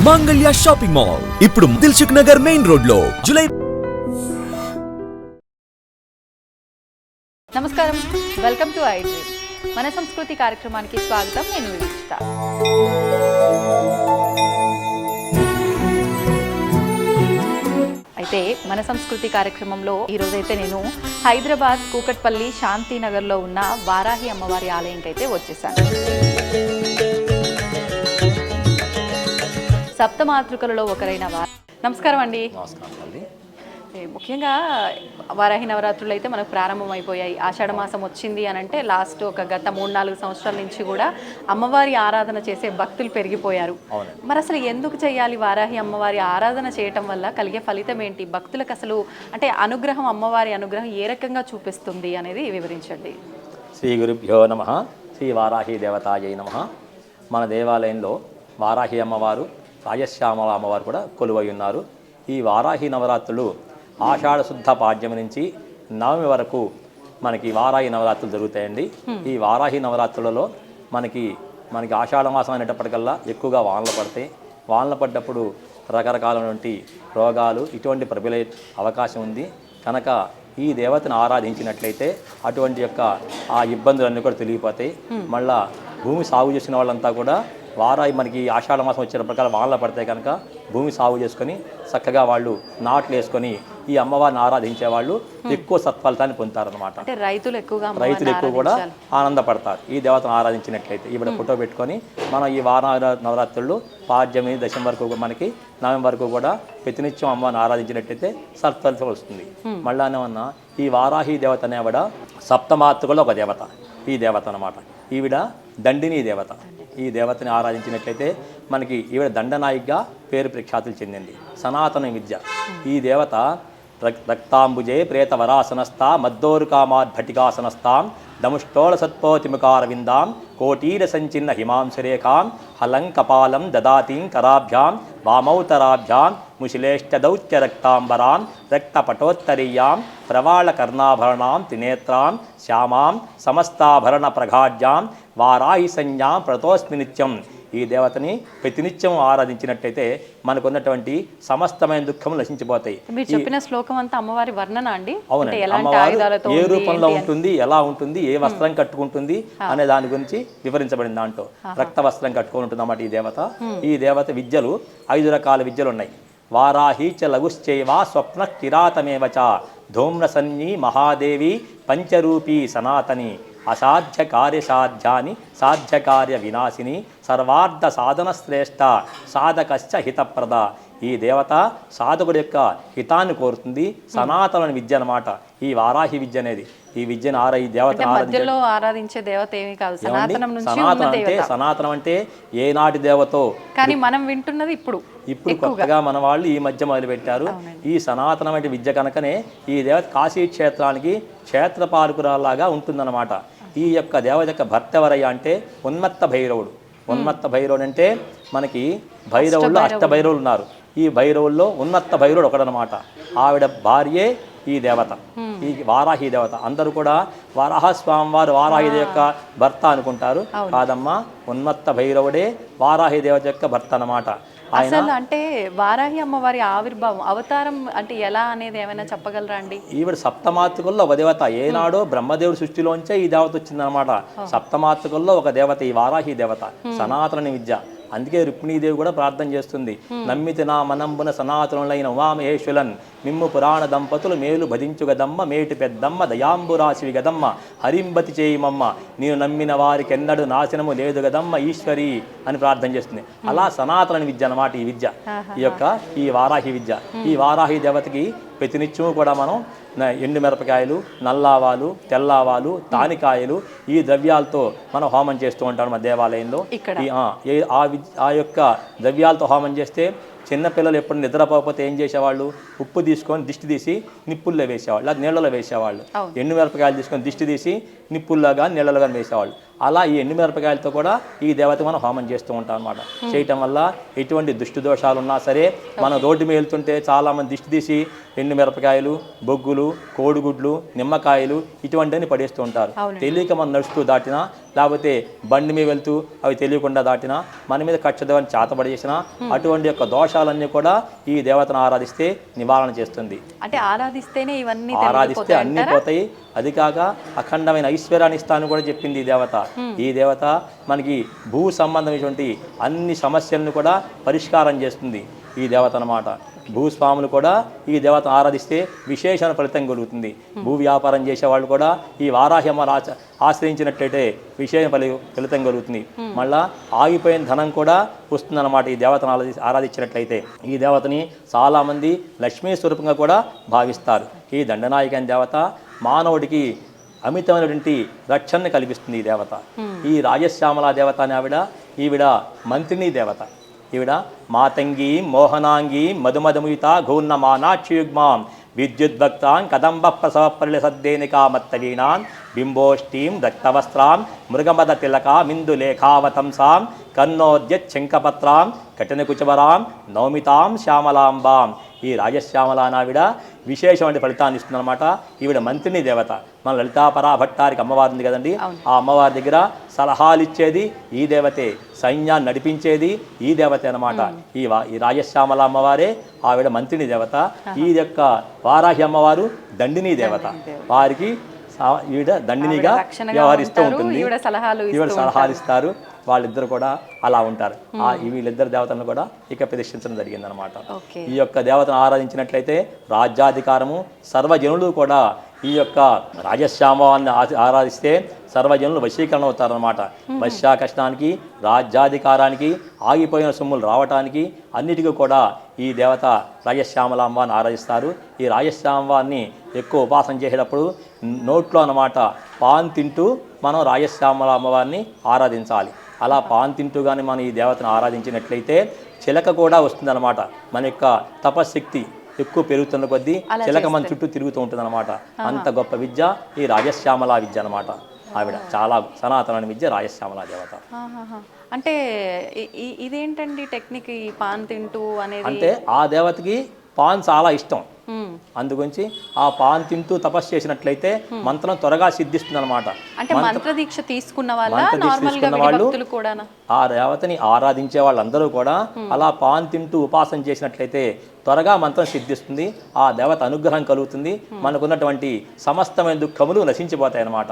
మాంగళ్య shopping mall ఇప్పుడు Dilsukh Nagar main road లో జూలై. నమస్కారం, వెల్కమ్ టు ఐ డ్రీమ్. మన సంస్కృతి కార్యక్రమానికి స్వాగతం. నేను వివిష్ట. అయితే మన సంస్కృతి కార్యక్రమంలో ఈరోజైతే నేను హైదరాబాద్ కూకట్పల్లి శాంతినగర్లో ఉన్న వారాహి అమ్మవారి ఆలయంకి అయితే వచ్చేసాను. సప్తమాతృకలలో ఒకరైన నమస్కారం అండి. ముఖ్యంగా వారాహి నవరాత్రులు అయితే మనకు ప్రారంభమైపోయాయి. ఆషాఢ మాసం వచ్చింది అని అంటే లాస్ట్ ఒక గత 3-4 సంవత్సరాల నుంచి కూడా అమ్మవారి ఆరాధన చేసే భక్తులు పెరిగిపోయారు. మరి అసలు ఎందుకు చేయాలి వారాహి అమ్మవారి ఆరాధన చేయటం వల్ల కలిగే ఫలితం ఏంటి? భక్తులకు అసలు అంటే అనుగ్రహం, అమ్మవారి అనుగ్రహం ఏ రకంగా చూపిస్తుంది అనేది వివరించండి. శ్రీ గురుభ్యో నమః. శ్రీ వారాహి దేవతాయై నమః. మన దేవాలయంలో వారాహి అమ్మవారు, రాజశ్యామల అమ్మవారు కూడా కొలువై ఉన్నారు. ఈ వారాహి నవరాత్రులు ఆషాఢ శుద్ధ పాడ్యమి నుంచి నవమి వరకు మనకి వారాహి నవరాత్రులు జరుగుతాయండి. ఈ వారాహి నవరాత్రులలో మనకి ఆషాఢ మాసం అనేటప్పటికల్లా ఎక్కువగా వానలు పడతాయి. వానలు పడ్డప్పుడు రకరకాలైనటువంటి రోగాలు ఇటువంటి ప్రబలే అవకాశం ఉంది. కనుక ఈ దేవతను ఆరాధించినట్లయితే అటువంటి యొక్క ఆ ఇబ్బందులన్నీ కూడా తొలగిపోతాయి. మళ్ళా భూమి సాగు చేసిన వాళ్ళంతా కూడా వారాయి మనకి ఆషాఢ మాసం వచ్చిన ప్రకారం వానలు పడతాయి కనుక భూమి సాగు చేసుకొని చక్కగా వాళ్ళు నాట్లు వేసుకొని ఈ అమ్మవారిని ఆరాధించే వాళ్ళు ఎక్కువ సత్ఫలితాన్ని పొందుతారనమాట. రైతులు ఎక్కువ కూడా ఆనందపడతారు ఈ దేవతను ఆరాధించినట్లయితే. ఇప్పుడు ఫోటో పెట్టుకొని మనం ఈ నవరాత్రులు పాడ్యమి దశమి వరకు మనకి నవమి వరకు కూడా ప్రతినిత్యం అమ్మవారిని ఆరాధించినట్లయితే సత్ఫలితం వస్తుంది. మళ్ళానేమన్నా ఈ వారాహి దేవత అనేవిడ సప్తమాతృకలో ఒక దేవత. ఈ దేవత అనమాట. ఈవిడ దండిని దేవత. ఈ దేవతని ఆరాధించినట్లయితే మనకి ఈవిడ దండనాయికగా పేరు ప్రఖ్యాతులు చెందింది. సనాతన విద్య. ఈ దేవత రక్తాంబుజే ప్రేతవరాసనస్థా మద్దోరుకామాద్భటికాసనస్థాం దముష్టోళ సత్పోతిముఖార విందాం కోటీర సంచిన్న హిమాంశరేఖాం హలం కపాలం దదాతీం కరాభ్యాం వామౌతరాభ్యాం ముశిలేష్టదౌత్య రక్తాంబరాం రక్తపటోత్తరీయాం ప్రవాళ కర్ణాభరణాం త్రినేత్రాం శ్యామాం సమస్తాభరణ ప్రఘాఢ్యాం వారాహి సంజ్ఞాం ప్రతోస్మి నిత్యం. ఈ దేవతని ప్రతినిత్యం ఆరాధించినట్టయితే మనకున్నటువంటి సమస్తమైన దుఃఖములు నశించిపోతాయి. మీరు చెప్పిన శ్లోకం అంతా అమ్మవారి వర్ణన అండి. అవునండి. అమ్మవారు ఏ రూపంలో ఉంటుంది, ఎలా ఉంటుంది, ఏ వస్త్రం కట్టుకుంటుంది అనే దాని గురించి వివరించబడింది. దాంట్లో రక్త వస్త్రం కట్టుకుని ఉంటుంది అన్నమాట ఈ దేవత. ఈ దేవత విద్యలు 5 రకాల విద్యలు ఉన్నాయి. వారాహి చ లఘుశ్చైవ స్వప్న కిరాతమేవ చ ధూమ్రసన్యీ మహాదేవి పంచరూపీ సనాతని అసాధ్య కార్యసాధ్యాని సాధ్యకార్య వినాశిని సర్వార్థ సాధన శ్రేష్ఠ సాధకశ్చ హితప్రద. ఈ దేవత సాధకుడి యొక్క హితాన్ని కోరుతుంది. సనాతన విద్య అన్నమాట ఈ వారాహి విద్య అనేది. ఈ విద్యను ఈ దేవతను ఆరాధించే దేవత ఏమీ కాదు. సనాతనం అంటే ఏనాటి దేవతో, కానీ మనం వింటున్నది ఇప్పుడు కొత్తగా మన వాళ్ళు ఈ మధ్య మొదలుపెట్టారు. ఈ సనాతనమైన విద్య కనుకనే ఈ దేవత కాశీ క్షేత్రానికి క్షేత్రపాలకురాలాగా ఉంటుందన్నమాట. ఈ యొక్క దేవత యొక్క భర్త ఎవరయ్యా అంటే ఉన్మత్త భైరవుడు. ఉన్మత్త భైరవుడు అంటే మనకి భైరవుల్లో అష్టభైరవులు ఉన్నారు. ఈ భైరవుల్లో ఉన్మత్త భైరవుడు ఒకడనమాట. ఆవిడ భార్యే ఈ దేవత, ఈ వారాహి దేవత. అందరూ కూడా వరాహస్వామి వారు వారాహి యొక్క భర్త అనుకుంటారు. కాదమ్మా, ఉన్మత్త భైరవుడే వారాహి దేవత యొక్క భర్త అన్నమాట. అసలు అంటే వారాహి అమ్మవారి ఆవిర్భావం, అవతారం అంటే ఎలా అనేది ఏమైనా చెప్పగలరా అండి? ఈవిడ సప్తమాతృకుల్లో ఒక దేవత. ఏనాడో బ్రహ్మదేవుడి సృష్టిలోంచే ఈ దేవత వచ్చిందనమాట. సప్తమాతృకుల్లో ఒక దేవత ఈ వారాహి దేవత. సనాతన విద్య. అందుకే రుక్మిణీదేవి కూడా ప్రార్థన చేస్తుంది. నమ్మితి నా మనంబున సనాతనులైన ఉమామహేశ్వలన్ మిమ్ము పురాణ దంపతులు మేలు భజించుగదమ్మ మేటి పెద్దమ్మ దయాంబురాశివి గదమ్మ హరింబతి చేయమమ్మ నేను నమ్మిన వారికి ఎన్నడూ నాశనము లేదు గదమ్మ ఈశ్వరి అని ప్రార్థన చేస్తుంది. అలా సనాతన విద్య అన్నమాట ఈ విద్య. ఈ వారాహి విద్య. ఈ వారాహి దేవతకి ప్రతినిత్యము కూడా మనం ఎండు మిరపకాయలు, నల్లావాలు, తెల్లావాలు, తానికాయలు ఈ ద్రవ్యాలతో మనం హోమం చేస్తూ ఉంటాం మన దేవాలయంలో. ఆ యొక్క ద్రవ్యాలతో హోమం చేస్తే చిన్నపిల్లలు ఎప్పుడు నిద్రపోకపోతే ఏం చేసేవాళ్ళు, ఉప్పు తీసుకొని దిష్టి తీసి నిప్పుల్లో వేసేవాళ్ళు, అది నీళ్ళలో వేసేవాళ్ళు. ఎండు మిరపకాయలు తీసుకొని దిష్టి తీసి నిప్పుల్లో కానీ నీళ్ళలో కానీ వేసేవాళ్ళు. అలా ఈ ఎండుమిరపకాయలతో కూడా ఈ దేవతకి మనం హోమం చేస్తూ ఉంటాం అనమాట. చేయటం వల్ల ఎటువంటి దుష్టి దోషాలు ఉన్నా సరే, మనం రోడ్డు మీద వెళ్తుంటే చాలామంది దిష్టి తీసి ఎండుమిరపకాయలు, బొగ్గులు, కోడిగుడ్లు, నిమ్మకాయలు ఇటువంటివన్నీ పడేస్తూ ఉంటారు. తెలియక మనం నడుస్తూ దాటినా, లేకపోతే బండి మీద వెళ్తూ అవి తెలియకుండా దాటినా, మన మీద కచ్చదవని చేతబడి చేసినా, అటువంటి యొక్క దోషాలన్నీ కూడా ఈ దేవతను ఆరాధిస్తే నివారణ చేస్తుంది. అంటే ఆరాధిస్తేనే ఇవన్నీ ఆరాధిస్తే అన్నీ పోతాయి. అది కాక అఖండమైన ఐశ్వర్యాన్ని ఇస్తాను కూడా చెప్పింది ఈ దేవత. ఈ దేవత మనకి భూ సంబంధమైనటువంటి అన్ని సమస్యలను కూడా పరిష్కారం చేస్తుంది ఈ దేవత అన్నమాట. భూస్వాములు కూడా ఈ దేవతను ఆరాధిస్తే విశేషణ ఫలితం కలుగుతుంది. భూ వ్యాపారం చేసే వాళ్ళు కూడా ఈ వారాహ్యమ్మ ఆశ్రయించినట్లయితే విశేష ఫలితం కలుగుతుంది. మళ్ళా ఆగిపోయిన ధనం కూడా వస్తుందన్నమాట ఈ దేవతను ఆరాధించినట్లయితే. ఈ దేవతని చాలామంది లక్ష్మీ స్వరూపంగా కూడా భావిస్తారు. ఈ దండనాయక అనే దేవత మానవుడికి అమితమైనటువంటి రక్షణని కల్పిస్తుంది ఈ దేవత. ఈ రాజశ్యామల దేవత అనే ఈవిడ మంత్రిని దేవత. ఈవిడ మాతంగి మోహనాంగి మధుమధుమిత ఘూర్ణ మానాక్షియుగ్మాం విద్యుద్భక్తాన్ కదంబ ప్రసవ పరిల సద్దేనికా మత్తవీనాన్ బింబోష్టీం దత్తవస్త్రాం మృగమద తిలక మిందు లేఖావతంసాం కన్నోద్యశంఖపత్రాం కఠినకుచవరాం నౌమితాం శ్యామలాంబాం. ఈ రాజశ్యామల నావిడ విశేషమైన ఫలితాన్ని ఇస్తుందన్నమాట. ఈవిడ మంత్రిని దేవత. మన లలితాపరా భట్టారికి అమ్మవారు ఉంది కదండి, ఆ అమ్మవారి దగ్గర సలహాలు ఇచ్చేది ఈ దేవతే, సైన్యాన్ని నడిపించేది ఈ దేవతే అనమాట. ఈ రాజశ్యామల అమ్మవారే ఆవిడ మంత్రిని దేవత. ఈ యొక్క వారాహి అమ్మవారు దండిని దేవత. వారికి ఈవిడ దండినిగా వ్యవహరిస్తూ ఉంటుంది. ఈవిడ సలహాలు ఇస్తారు. వాళ్ళిద్దరు కూడా అలా ఉంటారు. వీళ్ళిద్దరు దేవతలను కూడా ఇక ప్రతిష్ఠించడం జరిగింది అనమాట. ఈ యొక్క దేవతను ఆరాధించినట్లయితే రాజ్యాధికారము, సర్వజనులు కూడా ఈ యొక్క రాజశ్యామాన్ని ఆరాధిస్తే సర్వజనులు వశీకరణ అవుతారనమాట. వశ్యా కష్టానికి, రాజ్యాధికారానికి, ఆగిపోయిన సొమ్ములు రావటానికి అన్నిటికీ కూడా ఈ దేవత రాజశ్యామల అమ్మవారిని ఆరాధిస్తారు. ఈ రాజశ్యామవారిని ఎక్కువ ఉపాసన చేసేటప్పుడు నోట్లో అన్నమాట పాన్ తింటూ మనం రాజశ్యామల అమ్మవారిని ఆరాధించాలి. అలా పాన్ తింటూ కానీ మనం ఈ దేవతను ఆరాధించినట్లయితే చిలక కూడా వస్తుందన్నమాట. మన యొక్క తపశక్తి ఎక్కువ పెరుగుతున్న కొద్దీ చిలక మన చుట్టూ తిరుగుతూ ఉంటుంది అనమాట. అంత గొప్ప విద్య ఈ రాజశ్యామల విద్య అనమాట. ఆవిడ చాలా సనాతన విద్య రాజశ్యామల దేవత. అంటే ఇదేంటండి టెక్నిక్, ఈ పాన్ తింటూ అనేది? అంటే ఆ దేవతకి పాన్ చాలా ఇష్టం. అందుగురించి ఆ పాన్ తింటూ తపస్సు చేసినట్లయితే మంత్రం త్వరగా సిద్ధిస్తుంది అనమాట. మంత్ర దీక్ష తీసుకున్న వాళ్ళు ఆ దేవతని ఆరాధించే వాళ్ళందరూ కూడా అలా పాన్ తింటూ ఉపాసన చేసినట్లయితే త్వరగా మంత్రం సిద్ధిస్తుంది. ఆ దేవత అనుగ్రహం కలుగుతుంది. మనకున్నటువంటి సమస్తమైన దుఃఖములు నశించిపోతాయి అన్నమాట.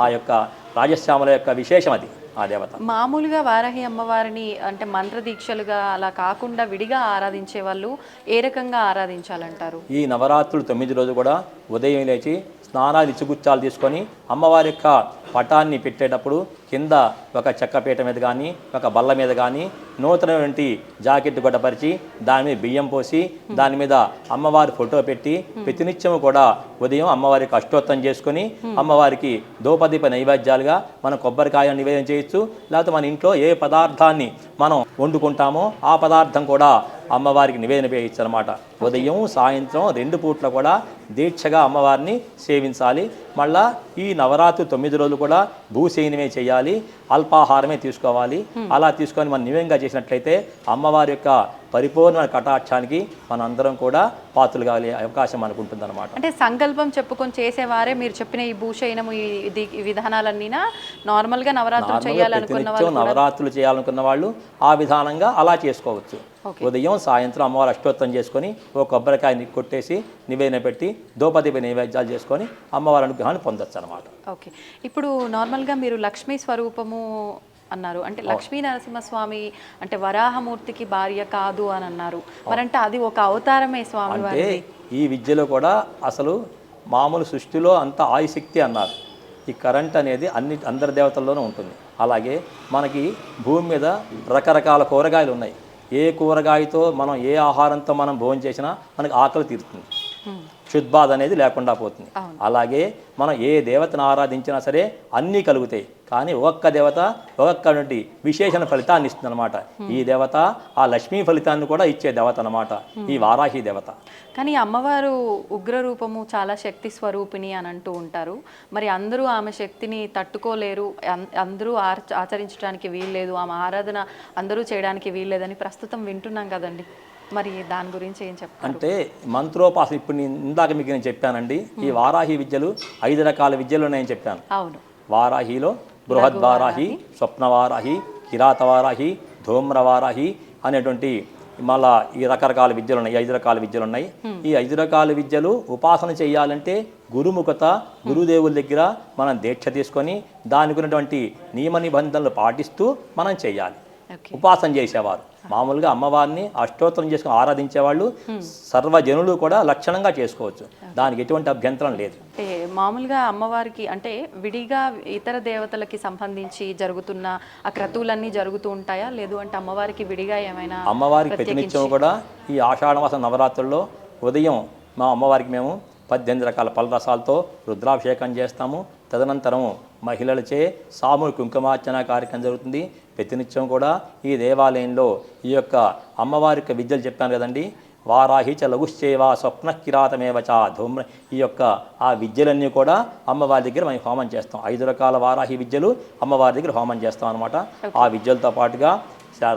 ఆ యొక్క రాజశ్యామల యొక్క విశేషం అది. ఆ దేవత మామూలుగా వారాహి అమ్మవారిని అంటే మంత్ర దీక్షలుగా అలా కాకుండా విడిగా ఆరాధించే వాళ్ళు ఏ రకంగా ఆరాధించాలంటారు? ఈ నవరాత్రులు 9 రోజులు కూడా ఉదయం లేచి స్నానాలు ఇచ్చుగుచ్చాలు తీసుకొని అమ్మవారి యొక్క పటాన్ని పెట్టేటప్పుడు కింద ఒక చెక్కపీట మీద కానీ ఒక బల్ల మీద కానీ నూతనటువంటి జాకెట్ గొడపరిచి దాని మీద బియ్యం పోసి దాని మీద అమ్మవారి ఫోటో పెట్టి ప్రతినిత్యం కూడా ఉదయం అమ్మవారికి అష్టోత్తరం చేసుకొని అమ్మవారికి దోపదీప నైవేద్యాలుగా మనం కొబ్బరికాయ నివేదన చేయొచ్చు. లేకపోతే మన ఇంట్లో ఏ పదార్థాన్ని మనం వండుకుంటామో ఆ పదార్థం కూడా అమ్మవారికి నివేదన చేయొచ్చు అనమాట. ఉదయం సాయంత్రం 2 పూట్ల కూడా దీక్షగా అమ్మవారిని సేవించాలి. మళ్ళా ఈ నవరాత్రి 9 రోజులు కూడా భూసేనమే చేయాలి, అల్పాహారమే తీసుకోవాలి. అలా తీసుకొని మనం నివేదంగా చేసినట్లయితే అమ్మవారి యొక్క పరిపూర్ణమైన కటాక్షానికి మన అందరం కూడా పాత్రలు కాగలే అవకాశం మనకు ఉంటుందన్నమాట. అంటే సంకల్పం చెప్పుకొని చేసేవారే మీరు చెప్పిన ఈ భూషయనము ఈ విధానాలన్నీ నార్మల్గా నవరాత్రులు చేయాలనుకున్న వాళ్ళు ఆ విధానంగా అలా చేసుకోవచ్చు. ఉదయం సాయంత్రం అమ్మవారు అష్టోత్తరం చేసుకొని ఒక కొబ్బరికాయ కొట్టేసి నివేదన పెట్టి దోపదీప నైవేద్యాలు చేసుకొని అమ్మవారి అనుగ్రహాన్ని పొందొచ్చు అనమాట. ఓకే, ఇప్పుడు నార్మల్గా మీరు లక్ష్మీ స్వరూపము అన్నారు. అంటే లక్ష్మీ నరసింహస్వామి అంటే వరాహమూర్తికి భార్య కాదు అని అన్నారు. మరంటే అది ఒక అవతారమే స్వామి. అంటే ఈ విద్యలో కూడా అసలు మామూలు సృష్టిలో అంత ఆయుశక్తి అన్నారు. ఈ కరెంట్ అనేది అందరి దేవతల్లోనూ ఉంటుంది. అలాగే మనకి భూమి మీద రకరకాల కూరగాయలు ఉన్నాయి. ఏ కూరగాయతో మనం ఏ ఆహారంతో మనం భోజనం చేసినా మనకి ఆకలి తీరుతుంది. క్షుద్బాధ అనేది లేకుండా పోతుంది. అలాగే మనం ఏ దేవతను ఆరాధించినా సరే అన్నీ కలుగుతాయి, కానీ ఒక్క దేవత ఒక్కొక్కటి విశేషణ ఫలితాన్ని ఇస్తుంది అనమాట. ఈ దేవత ఆ లక్ష్మీ ఫలితాన్ని కూడా ఇచ్చే దేవత అనమాట ఈ వారాహి దేవత. కానీ అమ్మవారు ఉగ్ర రూపము, చాలా శక్తి స్వరూపిణి అని అంటూ ఉంటారు. మరి అందరూ ఆమె శక్తిని తట్టుకోలేరు, అందరూ ఆచరించడానికి వీల్లేదు, ఆమె ఆరాధన అందరూ చేయడానికి వీల్లేదని ప్రస్తుతం వింటున్నాం కదండి. మరి దాని గురించి ఏం చెప్తారు? అంటే మంత్రోపాసన, ఇప్పుడు ఇందాక మీకు నేను చెప్పానండి, ఈ వారాహి విద్యలు 5 రకాల విద్యలు ఉన్నాయని చెప్పాను. అవును. వారాహిలో బృహద్వారాహి, స్వప్నవారాహి, కిరాతవారాహి, ధూమ్రవారాహి అనేటువంటి మళ్ళా ఈ రకరకాల విద్యలు ఉన్నాయి. 5 రకాల విద్యలు ఉన్నాయి. ఈ 5 రకాల విద్యలు ఉపాసన చేయాలంటే గురుముఖత, గురుదేవుల దగ్గర మనం దీక్ష తీసుకొని దానికి ఉన్నటువంటి నియమ నిబంధనలు పాటిస్తూ మనం చేయాలి. ఉపాసన చేసేవారు మామూలుగా అమ్మవారిని అష్టోత్తరం చేసుకుని ఆరాధించేవాళ్ళు సర్వజనులు కూడా లక్షణంగా చేసుకోవచ్చు, దానికి ఎటువంటి అభ్యంతరం లేదు. అంటే మామూలుగా అమ్మవారికి అంటే విడిగా ఇతర దేవతలకి సంబంధించి జరుగుతున్న ఆ క్రతువులన్నీ జరుగుతూ ఉంటాయా, లేదు అంటే అమ్మవారికి విడిగా ఏమైనా? అమ్మవారికి ప్రతినిత్యం కూడా ఈ ఆషాఢమాస నవరాత్రుల్లో ఉదయం మా అమ్మవారికి మేము 18 రకాల పలరసాలతో రుద్రాభిషేకం చేస్తాము. తదనంతరం మహిళలచే సామూహిక కుంకుమార్చన కార్యక్రమం జరుగుతుంది. ప్రతినిత్యం కూడా ఈ దేవాలయంలో ఈ యొక్క అమ్మవారి యొక్క విద్యలు చెప్పాను కదండి, వారాహి చ లఘుశ్చేవా స్వప్న కిరాతమేవ చ ధూమ్ర, ఈ యొక్క ఆ విద్యలన్నీ కూడా అమ్మవారి దగ్గర మేము హోమం చేస్తాం. 5 రకాల వారాహి విద్యలు అమ్మవారి దగ్గర హోమం చేస్తాం అనమాట. ఆ విద్యలతో పాటుగా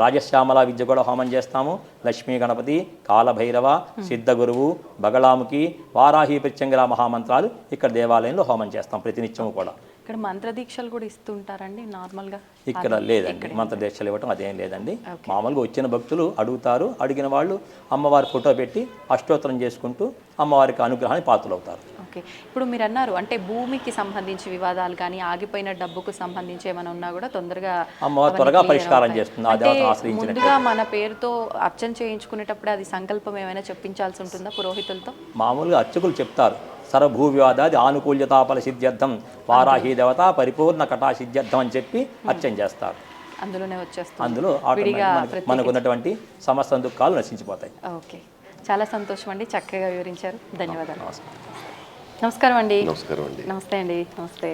రాజశ్యామల విద్య కూడా హోమం చేస్తాము. లక్ష్మీ గణపతి, కాలభైరవ, సిద్ధ గురువు, బగళాముఖి, వారాహి ప్రత్యంగర మహామంత్రాలు ఇక్కడ దేవాలయంలో హోమం చేస్తాం ప్రతినిత్యము కూడా. ఇక్కడ మంత్రదీక్షలు కూడా ఇస్తుంటారండి నార్మల్గా? ఇక్కడ లేదండి, మంత్రదీక్షలు ఇవ్వటం అదేం లేదండి. మామూలుగా వచ్చిన భక్తులు అడుగుతారు, అడిగిన వాళ్ళు అమ్మవారి ఫోటో పెట్టి అష్టోత్తరం చేసుకుంటూ అమ్మవారికి అనుగ్రహాన్ని పాత్రలవుతారు. ఓకే. ఇప్పుడు మీరు అన్నారు అంటే భూమికి సంబంధించి వివాదాలు కానీ ఆగిపోయిన డబ్బుకు సంబంధించి ఏమైనా ఉన్నా కూడా తొందరగా అమ్మవారు త్వరగా పరిష్కారం చేస్తుంది. ఆ దేవతను ఆశ్రయించినట్టు ముందుగా మన పేరుతో అర్చన చేయించుకునేటప్పుడు అది సంకల్పం ఏమైనా చెప్పించాల్సి ఉంటుందా పురోహితులతో? మామూలుగా అర్చకులు చెప్తారు, సర్వభూ వివాదాది ఆనుకూల్యతాపల సిద్ధ్యర్థం వారాహి దేవత పరిపూర్ణ కటా సిద్ధ్యర్థం అని చెప్పి అర్చన చేస్తారు. అందులోనే వచ్చేస్తుంది, అందులో మనకు ఉన్నటువంటి సమస్త దుఃఖాలు నశించిపోతాయి. ఓకే, చాలా సంతోషం అండి, చక్కగా వివరించారు. ధన్యవాదాలు. నమస్కారం అండి. నమస్కారం అండి. నమస్తే అండి. నమస్తే.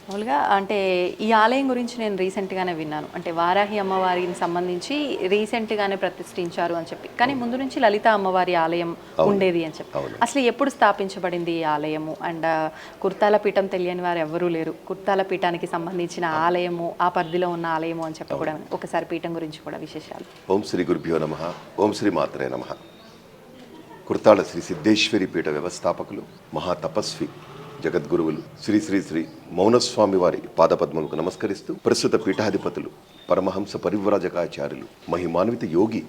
మామూలుగా అంటే ఈ ఆలయం గురించి నేను రీసెంట్గానే విన్నాను, అంటే వారాహి అమ్మవారికి సంబంధించి రీసెంట్గానే ప్రతిష్ఠించారు అని చెప్పి, కానీ ముందు నుంచి లలిత అమ్మవారి ఆలయం ఉండేది అని చెప్పి. అసలు ఎప్పుడు స్థాపించబడింది ఈ ఆలయము? అండ్ కుర్తాల పీఠం తెలియని వారు ఎవరూ లేరు. కుర్తాల పీఠానికి సంబంధించిన ఆలయము, ఆ పరిధిలో ఉన్న ఆలయము అని చెప్పి కూడా ఒకసారి పీఠం గురించి కూడా విశేషాలు. ఓం శ్రీ గురుభ్యో నమః. ఓం శ్రీ మాత్రే నమః. కుర్తాళ శ్రీ సిద్ధేశ్వరి పీఠ వ్యవస్థాపకులు, మహాతపస్వి, జగద్గురువులు శ్రీ శ్రీ శ్రీ మౌనస్వామి వారి పాదపద్మములకు నమస్కరిస్తూ, ప్రస్తుత పీఠాధిపతులు పరమహంస పరివ్రాజకాచార్యులు, మహిమాన్విత యోగి,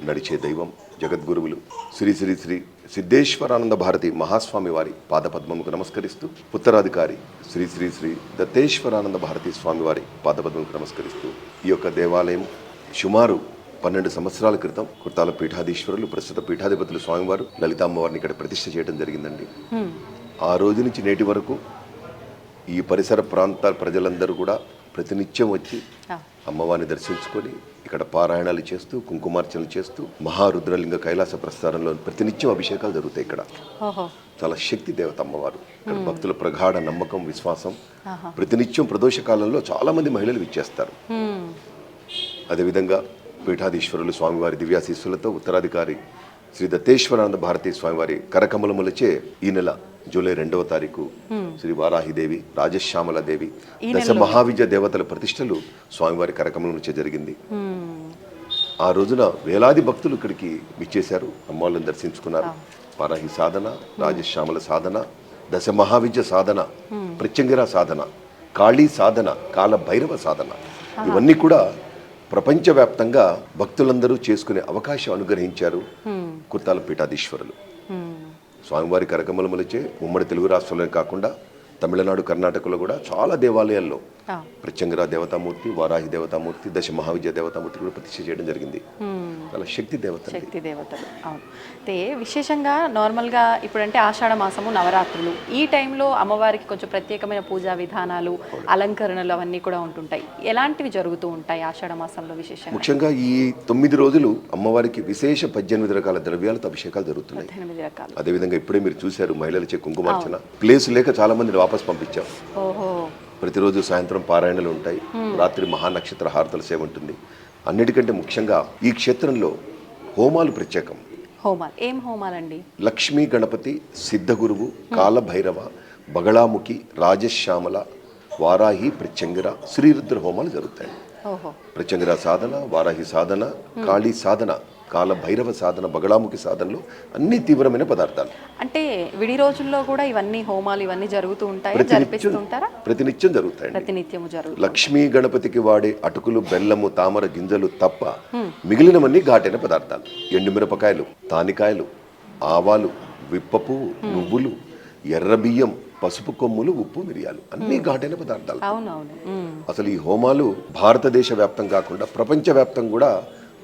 నడిచే దైవం, జగద్గురువులు శ్రీ శ్రీ శ్రీ సిద్ధేశ్వరానంద భారతి మహాస్వామి వారి పాదపద్మముకు నమస్కరిస్తూ, ఉత్తరాధికారి శ్రీ శ్రీ శ్రీ దత్తేశ్వరానంద భారతి స్వామి వారి పాదపద్మముకు నమస్కరిస్తూ, ఈ యొక్క దేవాలయం సుమారు 12 సంవత్సరాల క్రితం కుర్తాల పీఠాధీశ్వరులు, ప్రస్తుత పీఠాధిపతులు స్వామివారు లలిత అమ్మవారిని ఇక్కడ ప్రతిష్ఠ చేయడం జరిగిందండి. ఆ రోజు నుంచి నేటి వరకు ఈ పరిసర ప్రాంతాల ప్రజలందరూ కూడా ప్రతినిత్యం వచ్చి అమ్మవారిని దర్శించుకొని ఇక్కడ పారాయణాలు చేస్తూ, కుంకుమార్చనలు చేస్తూ, మహారుద్రలింగ కైలాస ప్రస్థానంలో ప్రతినిత్యం అభిషేకాలు జరుగుతాయి. ఇక్కడ చాలా శక్తి దేవత అమ్మవారు. ఇక్కడ భక్తుల ప్రగాఢ నమ్మకం, విశ్వాసం. ప్రతినిత్యం ప్రదోష కాలంలో చాలా మంది మహిళలు విచ్చేస్తారు. అదేవిధంగా పీఠాధీశ్వరులు స్వామివారి దివ్యాశీస్సులతో ఉత్తరాధికారి శ్రీ దత్తేశ్వరానంద భారతీ స్వామివారి కరకమలములచే ఈ నెల జూలై 2వ తారీఖు శ్రీ వారాహిదేవి, రాజశ్యామలాదేవి, దశ మహావిద్య దేవతల ప్రతిష్టలు స్వామివారి కరకమలములచే జరిగింది. ఆ రోజున వేలాది భక్తులు ఇక్కడికి విచ్చేశారు, అమ్మవారిని దర్శించుకున్నారు. వారాహి సాధన, రాజశ్యామల సాధన, దశ మహావిద్య సాధన, ప్రత్యంగిర సాధన, కాళీ సాధన, కాల భైరవ సాధన, ఇవన్నీ కూడా ప్రపంచవ్యాప్తంగా భక్తులందరూ చేసుకునే అవకాశం అనుగ్రహించారు కుర్తాల పీఠాధీశ్వరులు. స్వామివారి కరకమలములచే ఉమ్మడి తెలుగు రాష్ట్రాలే కాకుండా తమిళనాడు, కర్ణాటకలో కూడా చాలా దేవాలయాల్లో ప్రత్యంగర దేవతామూర్తి, వారాహి దేవతామూర్తి, దశ మహావిద్య దేవతామూర్తి కూడా ప్రతిష్ఠ చేయడం జరిగింది. చాలా శక్తి దేవత. శక్తి దేవతలు, అవును. అయితే విశేషంగా నార్మల్గా ఇప్పుడంటే ఆషాఢ మాసము నవరాత్రులు, ఈ టైంలో అమ్మవారికి కొంచెం ప్రత్యేకమైన పూజా విధానాలు, అలంకరణలు అవన్నీ కూడా ఉంటుంటాయి. ఎలాంటివి జరుగుతూ ఉంటాయి ఆషాఢ మాసంలో విశేషంగా? ముఖ్యంగా ఈ 9 రోజులు అమ్మవారికి విశేష 18 రకాల ద్రవ్యాలతో అభిషేకాలు జరుగుతున్నాయి. 18 రకాలు. అదేవిధంగా ఇప్పుడే మీరు చూశారు మహిళలచే కుంకుమార్చన. ప్లేస్ లేక చాలా మందిని వాపస్ పంపించాం. ఓహో. ప్రతిరోజు సాయంత్రం పారాయణలు ఉంటాయి, రాత్రి మహానక్షత్ర హారతల సేవ ఉంటుంది. అన్నిటికంటే ముఖ్యంగా ఈ క్షేత్రంలో హోమాలు ప్రత్యేకం. హోమాలు ఏం హోమాలండి? లక్ష్మీ గణపతి, సిద్ధగురువు, కాలభైరవ, బగళాముఖి, రాజశ్యామల, వారాహి, ప్రత్యంగిర, శ్రీరుద్ర హోమాలు జరుగుతాయి. ఓహో. ప్రత్యంగిర సాధన, వారాహి సాధన, కాళీ సాధన, కాలభైరవ సాధన, బగళాముఖి సాధనలు అన్ని తీవ్రమైన పదార్థాలు. అంటే విడి రోజుల్లో కూడా ఇవన్నీ హోమాలు ఇవన్నీ జరుగుతూ ఉంటాయి, జరిపిస్తుంటారా? ప్రతినిత్యం జరుగుతాయి. ప్రతినిత్యము జరుగుతాయి. లక్ష్మీ గణపతికి వాడే అటుకులు, బెల్లము, తామర గింజలు తప్ప మిగిలినవన్నీ ఘాటైన పదార్థాలు. ఎండుమిరపకాయలు, తానికాయలు, ఆవాలు, విప్పపువ్వు, నువ్వులు, ఎర్ర బియ్యం, పసుపు కొమ్ములు, ఉప్పు, మిరియాలు అన్ని ఘాటైన పదార్థాలు. అవునవును. అసలు ఈ హోమాలు భారతదేశ వ్యాప్తం కాకుండా ప్రపంచ వ్యాప్తం కూడా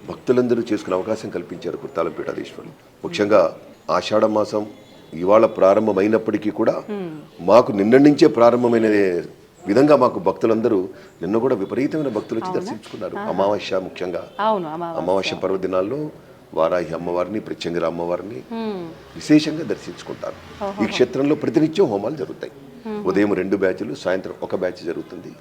భక్తులందరూ చేసుకునే అవకాశం కల్పించారు కుర్తాలం పీఠాధీశ్వరులు. ముఖ్యంగా ఆషాఢ మాసం ఇవాళ ప్రారంభమైనప్పటికీ కూడా మాకు నిన్న నుంచే ప్రారంభమైన విధంగా మాకు భక్తులందరూ నిన్న కూడా విపరీతమైన భక్తులు వచ్చి దర్శించుకున్నారు. అమావాస్య ముఖ్యంగా అమావాస్య పర్వదినాల్లో వారాహి అమ్మవారిని, ప్రత్యంగిర అమ్మవారిని విశేషంగా దర్శించుకుంటారు. ఈ క్షేత్రంలో ప్రతినిత్యం హోమాలు జరుగుతాయి. ఉదయం 2 బ్యాచ్లు, సాయంత్రం 1 బ్యాచ్ జరుగుతుంది.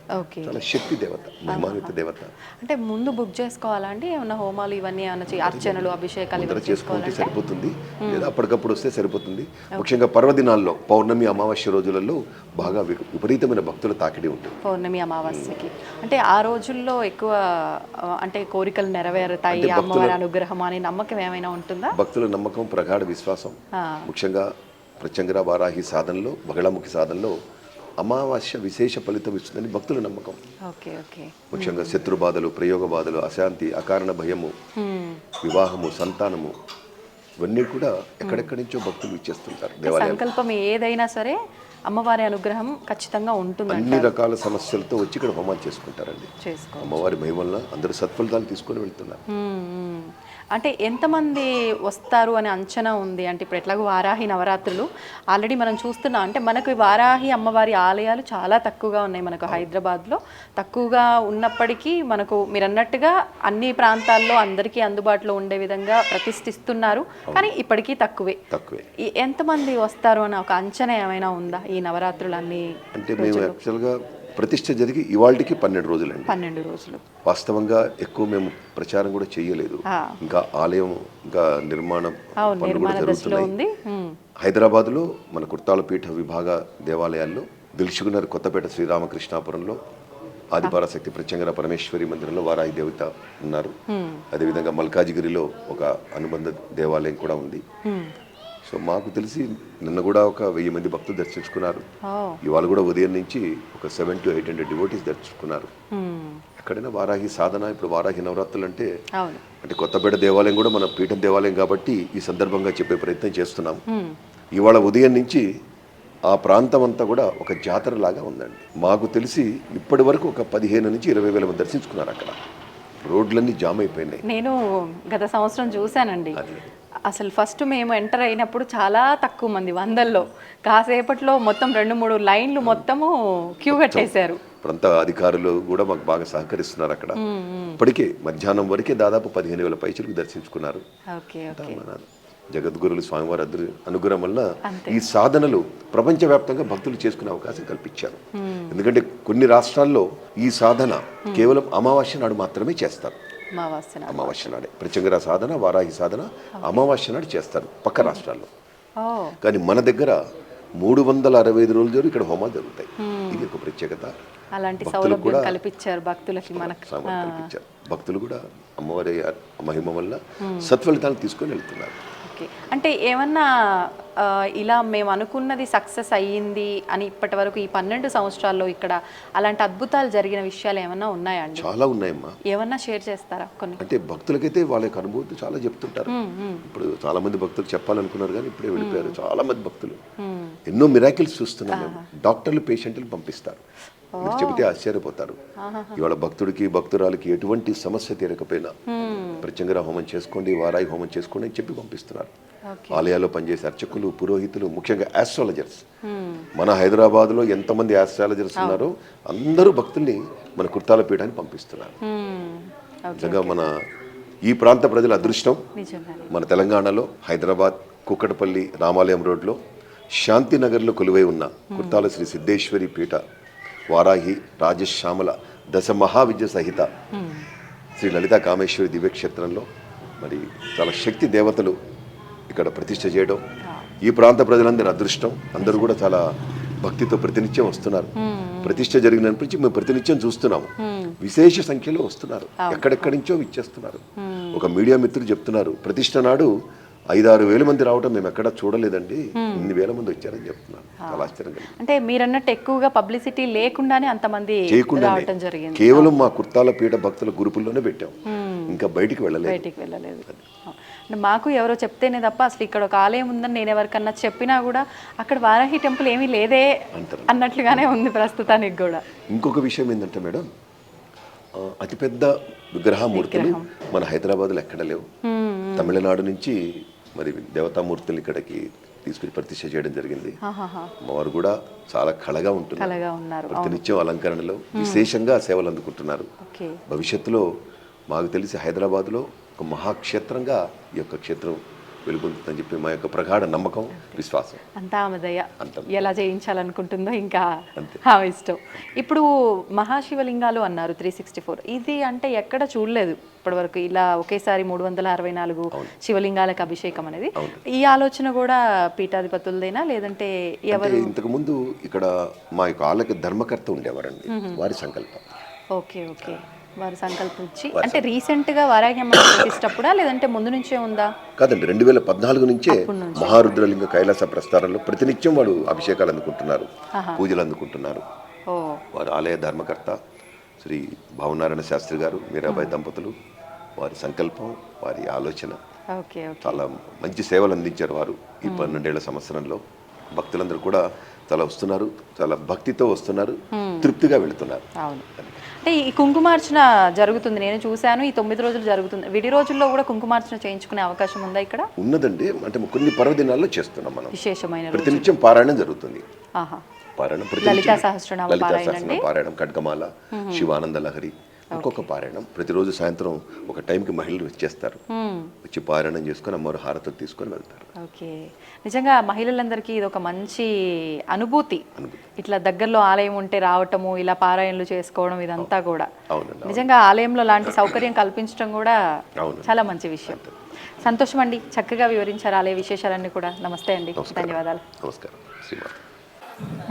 చాలా శక్తి దేవత, మహిమాన్విత దేవత. అంటే ముందు బుక్ చేసుకోవాలండి ఏమన్నా హోమాలు ఇవన్నీ ఏమన్నా అర్చనలు, అభిషేకాలు చేసుకుంటే సరిపోతుంది, లేదా అప్పటికప్పుడు వస్తే సరిపోతుంది. ముఖ్యంగా పర్వదినాల్లో పౌర్ణమి, అమావాస్య రోజులలో బాగా విపరీతమైన భక్తుల తాకిడి ఉంటుంది. పౌర్ణమి, అమావాస్యకి అంటే ఆ రోజుల్లో ఎక్కువ అంటే కోరికలు నెరవేరుతాయి, అమ్మవారి అనుగ్రహం అనే నమ్మకం ఏమైనా ఉంటుందా? భక్తుల నమ్మకం, ప్రగాఢ విశ్వాసం. ముఖ్యంగా ప్రత్యంగిర, వారాహి సాధనలో, బగళాముఖి సాధనలో అమావాస్య విశేష ఫలితం ఇస్తుందని భక్తుల నమ్మకం. ముఖ్యంగా శత్రు బాధలు, ప్రయోగ బాధలు, అశాంతి, అకారణ భయము, వివాహము, సంతానము ఇవన్నీ కూడా ఎక్కడెక్కడి నుంచో భక్తులు ఇచ్చేస్తుంటారు. దేవాలయం సంకల్పం ఏదైనా సరే అమ్మవారి అనుగ్రహం ఖచ్చితంగా ఉంటుంది. అన్ని రకాల సమస్యలతో వచ్చి ఇక్కడ హోమాలు చేసుకుంటారండి. అమ్మవారి మహిమ వల్ల అందరూ సత్ఫలితాలు తీసుకొని వెళ్తున్నారు. అంటే ఎంతమంది వస్తారు అని అంచనా ఉంది? అంటే ఇప్పుడు ఎట్లాగో వారాహి నవరాత్రులు ఆల్రెడీ మనం చూస్తున్నాం. అంటే మనకు వారాహి అమ్మవారి ఆలయాలు చాలా తక్కువగా ఉన్నాయి మనకు హైదరాబాద్లో. తక్కువగా ఉన్నప్పటికీ మనకు మీరు అన్నట్టుగా అన్ని ప్రాంతాల్లో అందరికీ అందుబాటులో ఉండే విధంగా ప్రతిష్ఠిస్తున్నారు. కానీ ఇప్పటికీ తక్కువే. ఎంతమంది వస్తారు అని ఒక అంచనా ఏమైనా ఉందా ఈ నవరాత్రులు అన్ని? అంటే మేము యాక్చువల్గా ప్రతిష్ఠ జరిగి ఇవాళకి 12 రోజులండి. 12 రోజులు. వాస్తవంగా ఎక్కువ మేము ప్రచారం కూడా చేయలేదు. ఇంకా ఆలయం ఇంకా నిర్మాణం పనులు కూడా జరుగుతున్నాయి. హైదరాబాద్లో మన కుర్తాల పీఠ విభాగ దేవాలయాల్లో దిల్సుఖ్నగర్, కొత్తపేట, శ్రీరామకృష్ణాపురంలో ఆదిపరాశక్తి ప్రత్యంగిర పరమేశ్వరి మందిరంలో వారాహి దేవత ఉన్నారు. అదేవిధంగా మల్కాజిగిరిలో ఒక అనుబంధ దేవాలయం కూడా ఉంది. సో మాకు తెలిసి నిన్న కూడా ఒక 1000 మంది భక్తులు దర్శించుకున్నారు. ఇవాళ కూడా ఉదయం నుంచి ఒక 700 to 800 డివోటీస్ దర్శించుకున్నారు. ఎక్కడైనా వారాహి సాధన, ఇప్పుడు వారాహి నవరాత్రులు అంటే కొత్తపేట దేవాలయం కూడా మన పీఠం దేవాలయం కాబట్టి ఈ సందర్భంగా చెప్పే ప్రయత్నం చేస్తున్నాం. ఇవాళ ఉదయం నుంచి ఆ ప్రాంతం అంతా కూడా ఒక జాతర లాగా ఉందండి. మాకు తెలిసి ఇప్పటి వరకు ఒక 15 నుంచి 20 వేల మంది దర్శించుకున్నారు. అక్కడ రోడ్లన్నీ జామ్ అయిపోయినాయి. నేను గత సంవత్సరం చూశానండి. అసలు ఫస్ట్ మేము ఎంటర్ అయినప్పుడు చాలా తక్కువ మంది, 100లో. కాసేపట్లో మొత్తం 2-3 లైన్లు మొత్తము క్యూ కట్టేశారు. ప్రాంత అధికారులు కూడా మాకు బాగా సహకరిస్తున్నారు. అక్కడ ఇప్పటికే మధ్యాహ్నం వరకే దాదాపు 15,000 పైచులకు దర్శించుకున్నారు. జగద్గురులు స్వామివారి అనుగ్రహం వల్ల ఈ సాధనలు ప్రపంచవ్యాప్తంగా భక్తులు చేసుకునే అవకాశం కల్పించారు. ఎందుకంటే కొన్ని రాష్ట్రాల్లో ఈ సాధన కేవలం అమావాస్య నాడు మాత్రమే చేస్తారు. అమావాస్య నాడే ప్రత్యంగిర సాధన, వారాహి సాధన అమావాస్య నాడు చేస్తారు పక్క రాష్ట్రాల్లో. కానీ మన దగ్గర 365 రోజులు జరుగు ఇక్కడ హోమాలు జరుగుతాయి. ఇది ఒక ప్రత్యేకత. అలాంటి సౌలభ్యం కల్పించారు భక్తులకి. కల్పించారు. భక్తులు కూడా అమ్మవారి మహిమ వల్ల సత్ఫలితాలు తీసుకొని వెళ్తున్నారు. అంటే ఏమన్నా ఇలా మేము అనుకున్నది సక్సెస్ అయ్యింది అని ఇప్పటి వరకు ఈ 12 సంవత్సరాల్లో ఇక్కడ అలాంటి అద్భుతాలు జరిగిన విషయాలు ఏమన్నా ఉన్నాయా అండి? చాలా ఉన్నాయమ్మా. ఏమన్నా షేర్ చేస్తారా కొన్ని? అంటే భక్తులకైతే వాళ్ళకి అనుభూతి చాలా చెప్తుంటారు. ఇప్పుడు చాలా మంది భక్తులు చెప్పాలనుకున్నారు కానీ ఇప్పుడే వెళ్ళిపోయారు. చాలా మంది భక్తులు ఎన్నో మిరాకిల్స్ చూస్తున్నాం మేము. డాక్టర్లు పేషెంట్లు పంపిస్తారు. మీరు చెబితే ఆశ్చర్యపోతారు. ఇవాళ భక్తుడికి భక్తురాలకి ఎటువంటి సమస్య తీరకపోయినా ప్రత్యంగర హోమం చేసుకోండి, వారాయి హోమం చేసుకోండి అని చెప్పి పంపిస్తున్నారు. ఆలయాల్లో పనిచేసే అర్చకులు, పురోహితులు, ముఖ్యంగా ఆస్ట్రాలజర్స్, మన హైదరాబాద్లో ఎంతమంది ఆస్ట్రాలజర్స్ ఉన్నారో అందరూ భక్తుల్ని మన కుర్తాల పీఠాన్ని పంపిస్తున్నారు. నిజంగా మన ఈ ప్రాంత ప్రజల అదృష్టం. మన తెలంగాణలో హైదరాబాద్ కుక్కటపల్లి రామాలయం రోడ్లో శాంతినగర్లో కొలువై ఉన్న కుర్తాల శ్రీ సిద్ధేశ్వరి పీఠ వారాహి రాజశ్యామల దశ మహావిద్య సహిత శ్రీ లలితా కామేశ్వరి దివ్యక్షేత్రంలో మరి చాలా శక్తి దేవతలు ఇక్కడ ప్రతిష్ఠ చేయడం ఈ ప్రాంత ప్రజలందరి అదృష్టం. అందరూ కూడా చాలా భక్తితో ప్రతినిత్యం వస్తున్నారు. ప్రతిష్ఠ జరిగినప్పటి నుంచి మేము ప్రతినిత్యం చూస్తున్నాము. విశేష సంఖ్యలో వస్తున్నారు, ఎక్కడెక్కడి నుంచో ఇచ్చేస్తున్నారు. ఒక మీడియా మిత్రులు చెప్తున్నారు, ప్రతిష్ఠ నాడు 5-6 వేల మంది రావడం మేము ఎక్కడా చూడలేదండి, ఇన్ని వేల మంది వచ్చారని చెప్తున్నారు. చాలా ఆశ్చర్యంగా. అంటే మీరు అన్నట్టు ఎక్కువగా పబ్లిసిటీ లేకుండానే అంతమంది రావడం జరిగింది. కేవలం మా కుర్తాల పీఠ భక్తుల గ్రూపుల్లోనే పెట్టాం, ఇంకా బయటికి వెళ్ళలేదు. మాకు ఎవరో చెప్తేనే తప్ప అసలు ఇక్కడ ఒక ఆలయం ఉందని నేను ఎవరికన్నా చెప్పినా కూడా అక్కడ వారాహి టెంపుల్ ఏమీ లేదే అన్నట్లుగానే ఉంది ప్రస్తుతానికి కూడా. ఇంకొక విషయం ఏంటంటే మేడం, అతిపెద్ద విగ్రహమూర్తులు మన హైదరాబాద్లో ఎక్కడ లేవు. తమిళనాడు నుంచి మరి దేవతామూర్తులు ఇక్కడికి తీసుకుని ప్రతిష్ఠ చేయడం జరిగింది. వారు కూడా చాలా కళగా ఉంటున్నారు, ప్రతినిత్యం అలంకరణలో విశేషంగా సేవలు అందుకుంటున్నారు. భవిష్యత్తులో మాకు తెలిసి హైదరాబాద్లో ఒక మహాక్షేత్రంగా ఈ యొక్క క్షేత్రం వెలుగొందుతుందని చెప్పి మా యొక్క ప్రగాఢ నమ్మకం, విశ్వాసం. అంతా ఆమెదయ్య ఎలా చేయించాలనుకుంటుందో ఇంకా ఇష్టం. ఇప్పుడు మహాశివలింగాలు అన్నారు 364, ఇది అంటే ఎక్కడ చూడలేదు ఇప్పటివరకు ఇలా ఒకేసారి 364 శివలింగాలకు అభిషేకం అనేది. ఈ ఆలోచన కూడా పీఠాధిపతులదేనా లేదంటే ఎవరు? ఇంతకు ముందు ఇక్కడ మా యొక్క ఆలయ ధర్మకర్త ఉండేవారండి, వారి సంకల్పం. ఓకే, వారు సంకల్పించి అంటే రీసెంట్ గా వారాహ్యమ్మ ప్రతిష్టప్పుడా లేదంటే ముందు నుంచే ఉందా? కాదండి, 2014 నుంచే మహారుద్రలింగ కైలాస ప్రస్థానంలో ప్రతినిత్యం వాడు అభిషేకాలు అందుకుంటున్నారు, పూజలు అందుకుంటున్నారు. వారు ఆలయ ధర్మకర్త శ్రీ భావనారాయణ శాస్త్రి గారు, మీరాబాయి దంపతులు, వారి సంకల్పం, వారి ఆలోచన. చాలా మంచి సేవలు అందించారు వారు ఈ 12 సంవత్సరంలో. భక్తులందరూ కూడా చాలా వస్తున్నారు, చాలా భక్తితో వస్తున్నారు, తృప్తిగా వెళుతున్నారు. అంటే ఈ కుంకుమార్చన జరుగుతుంది, నేను చూశాను, ఈ 9 రోజులు జరుగుతుంది. విడి రోజుల్లో కూడా కుంకుమార్చన చేయించుకునే అవకాశం ఉందా ఇక్కడ? ఉన్నదండి, అంటే కొన్ని పర్వదినాల్లో చేస్తున్నాం మనం. విశేషమైన ప్రతినిత్యం పారాయణం జరుగుతుంది. లలితా సహస్రనామ పారాయణం, ఖడ్గమాల, శివానంద లహరి, ఇంకొక పారాయణం. ప్రతిరోజు సాయంత్రం ఒక టైంకి మహిళలు వచ్చేస్తారు, వచ్చి పారాయణం చేసుకొని అమ్మవారు హారతులు తీసుకొని వెళ్తారు. ఓకే, నిజంగా మహిళలందరికీ ఇది ఒక మంచి అనుభూతి. ఇట్లా దగ్గరలో ఆలయం ఉంటే రావటము, ఇలా పారాయణలు చేసుకోవడం, ఇదంతా కూడా నిజంగా ఆలయంలో లాంటి సౌకర్యం కల్పించడం కూడా చాలా మంచి విషయం. సంతోషం అండి, చక్కగా వివరించారు ఆలయ విశేషాలన్నీ కూడా. నమస్తే అండి, ధన్యవాదాలు. నమస్కారం. శ్రీమాత.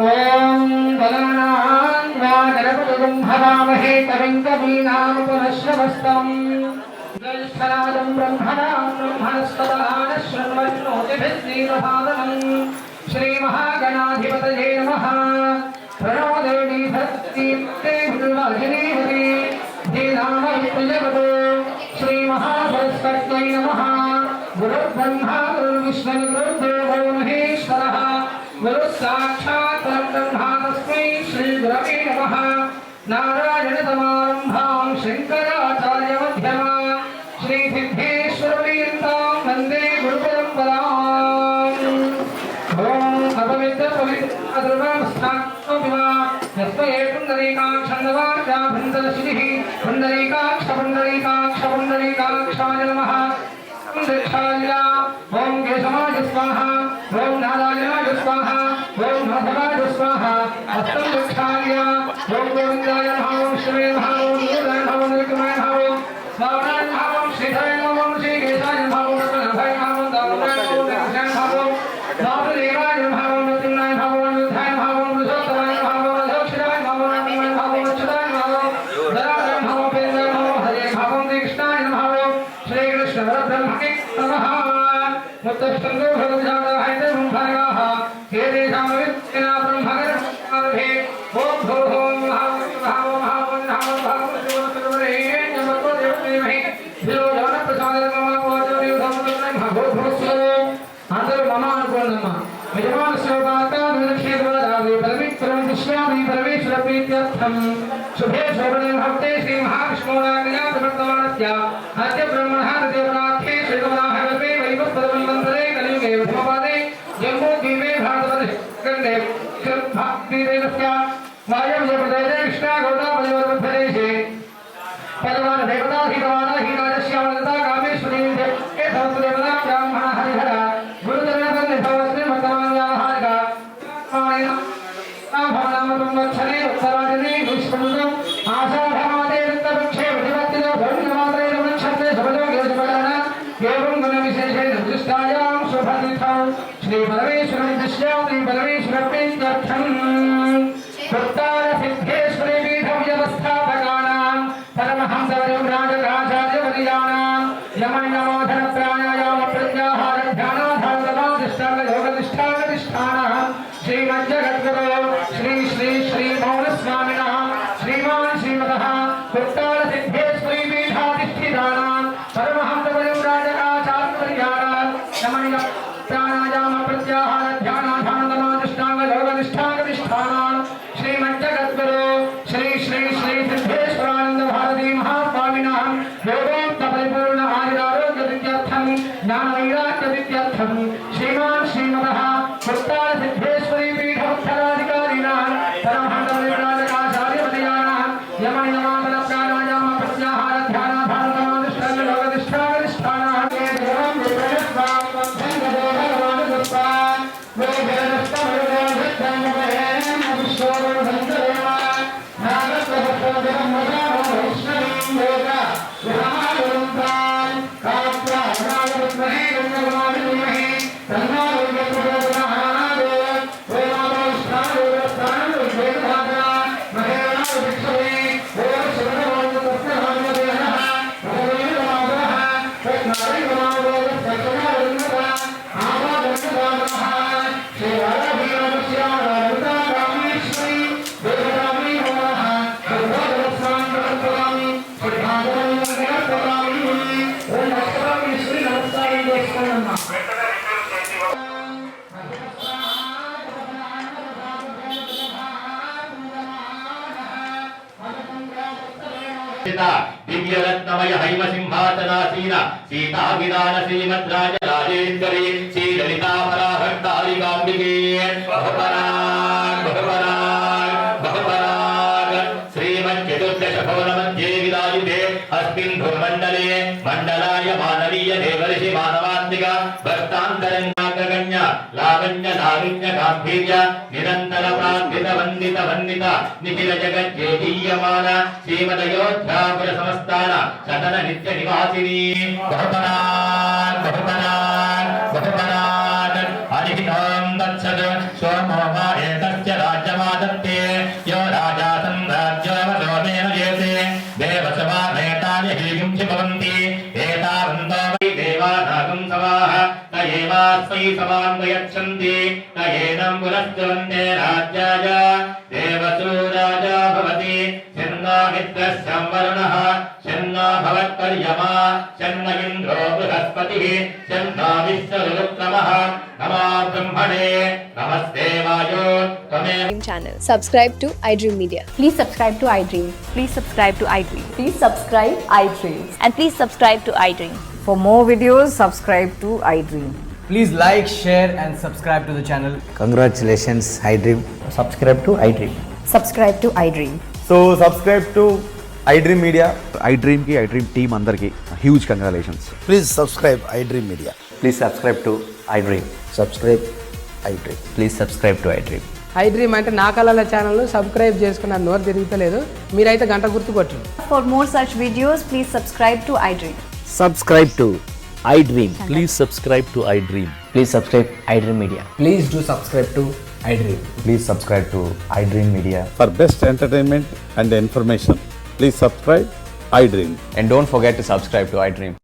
ఓం గణనాన్ వాగరపదం హవామహే కవిం కవీనాముపనశ్రవస్తం జ్యేష్ఠరాజం బ్రహ్మణాం బ్రహ్మణస్పదాన శృణ్వన్నోతిభిర్దీర్ఘాదనం శ్రీ మహాగణాధిపతయే నమః. ప్రణో దేవీ భక్తితే భృవాజినీవతి ధీనామ విప్రజవతో శ్రీ మహాసరస్వత్యై నమః. గురుర్బ్రహ్మా గురుర్విష్ణు గురుర్దేవో మహేశ్వరః గురు సాక్షాత్ పరబ్రహ్మ తస్మై శ్రీ గురవే నమః. నారాయణ సమారంభాం శంకరాచార్య మధ్యమాం శ్రీ సిద్ధేశ్వర పర్యంతం వందే గురు పరంపరాం. ఓం అపవిత్ర పవిత్ర అద్రువాస్థాత్మవిమా యస్మయే పుండరీకాక్షన్నవార్యా భృందరశిధిః పుండరీకాక్ష పుండరీకాక్ష పుండరీకాక్షాయ నమః. దక్షాయ ఓం కేశవాయ స్వాహా, ఓం నారాయణాయ స్వాహా, ఓం మాధవాయ స్వాహా. హస్తం దక్షాయ ఓం గోవిందాయ నమః, ఓం శివే నమః, ఓం నీలాయ నమః, ఓం విక్రమాయ నమః, ఓం శ్రావణాయ నమః, ఓం శ్రీధరాయ నమః, ఓం శ్రీకేశాయ నమః, ఓం రత్నాభాయ నమః, ఓం దామోదరాయ నమః, ఓం వెంకటాయ నమః, ఓం వాసుదేవాయ నమః, ఓం నృసింహాయ నమః, ఓం యుద్ధాయ నమః, ఓం వృషోత్తమాయ నమః, ఓం రథోక్షరాయ నమః, ఓం నమః, ఓం అచ్యుతాయ నమః, ఓం ధరాయ నమః, ఓం ఉపేంద్రాయ నమః, ఓం హరే నమః, ఓం శ్రీకృష్ణాయ నమః, ఓం శ్రీకృష్ణ పరబ్రహ్మణే నమః. ముత్తష్టందో భగవద్గీతాయతే బ్రహ్మణాః హే దేశామవిత్తినా బ్రహ్మగర్భే ఓం భూః అందరూ మమ అనుకోండమ్మా. యజమాన శివపాత పరమేశ్వర ప్రీత్యర్థం शुभे शोभने भक्ते श्री महाविष्णुराज्ञा प्रवर्तमानस्य अद्य ब्रह्मणः देवनाथे श्रीगमनाहगते वैवस्पदमन्वन्तरे कलियुगे प्रथमपादे जम्बूद्वीपे भारतवर्षखण्डे भक्तिदेवस्य वायव्यप्रदेशे कृष्णागौडापयोर्मध्यदेशे पदवान देवताधिगवान हीराजश्यामलता कामेश्वरी के संस्देवता ब्राह्मण हरिहर गुरुजनवन्निभवस्मि वर्तमान्याहारिका भवनामतुम्वत्सरे उत्तराजने विष्णुन्दम् आशाढमादे दत्तवृक्षे प्रतिपत्तिनो भौमिकमात्रे रमक्षत्रे सुभजोगे सुभगान एवं गुणविशेषेण दृष्टायां शुभतीर्थौ श्रीपरमेश्वरनिर्दिश्य श्रीपरमेश्वरप्रीत्यर्थम् उत्तरसिद्धेश्वरी पीठं व्यवस्थापकानां परमहंसवर्यं राजराजार्यवर्याणां यमनियमोधन प्राणायाम प्रत्याहार ध्यानाधारसमाधिष्ठानयोगनिष्ठानतिष्ठानः श्रीमज्जगद्गुरो श्री श्री श्री मौनस्वामिनः श्रीमान् श्रीमतः उत्तरसिद्धेश्वरी पीठाधिष्ठितानां परमहंसवर्यं राजराजार्यवर्याणां यमनियम प्राणायाम प्रत्याहार ध्यानाधारसमाधिष्ठानयोगनिष्ठानतिष्ठानः श्रीमज्जगद्गुरो श्री श्री श्री सिद्धेश्वरानंद भारती महास्वामिनः योगोक्त परिपूर्ण आयुरारोग्य विद्यार्थं ज्ञान वैराग्य विद्यार्थं श्रीमान् श्रीमतः उत्तर सिद्धेश्वरी पीठ उत्तराधिकारिणां परमहंसवर्यराजकाचार्यवर्याणां यमनियमापन प्राणायाम प्रत्याहार ध्यानाधारसमाधिष्ठानयोगनिष्ठानतिष्ठानः देवं दिव्यरत्नमय हैम सिंहासनासीन सीता विदान श्रीमद्राज राजेश्वरी श्री ललिता पराहर्तारिकाम्बिके बहुपराग बहुपराग बहुपराग श्रीमच्चतुर्दश भवन मध्ये विराजिते अस्मिन् भूमण्डले मण्डलाय मानवीय देवर्षि मानवात्मिक भक्तान्तरङ्गाग्रगण्य लावण्य लाविन्य गाम्भीर्य निरन्तर प्रार्थित वन्दित वन्दित निखिल जगज्जेदीयमान श्रीमदयोध्यापुर समस्तान सदन नित्य निवासिनी बहुपराग बहुपराग बहुपराग हरिहितं तत्सत् सोमो वा एतस्य राज्यमादत्ते यो राजा सम्राज्यवसोमेन जेते देवसभा एतानि हीगुं च भवन्ति एतावन्तो वै देवानागं सवाः न एवास्मै समां गच्छन्ति न एनं पुनश्चवन्ते राज्याय देवसो राजा भवति शन्नो मित्रस्य वरुणः शन्नो भवत्पर्यमा शन्न इन्द्रो बृहस्पतिः शन्नो विश्वरुक्रमः नमो ब्रह्मणे नमस्ते वायो त्वमेव channel. Subscribe to iDream Media. Please subscribe to iDream. Please subscribe to iDream. Please subscribe iDream. And please subscribe to iDream. For more videos, subscribe to iDream. Please like, share and subscribe to the channel. Congratulations, iDream. Subscribe to iDream. Subscribe to iDream. So subscribe to iDream Media. iDream కి iDream team అందరికి huge congratulations. Please subscribe iDream Media. Please subscribe to iDream. Subscribe iDream. Please subscribe to iDream. iDream అంటే నా కళల channel subscribe చేసుకున్న నోరు తిరుగుతలేదు మీరైతే గంట గుర్తు కొట్టండి. For more such videos, please subscribe to iDream. Subscribe to iDream. Please subscribe to iDream. Please subscribe iDream Media. Please do subscribe to iDream. Please subscribe to iDream Media. For best entertainment and information, please subscribe iDream. And don't forget to subscribe to iDream.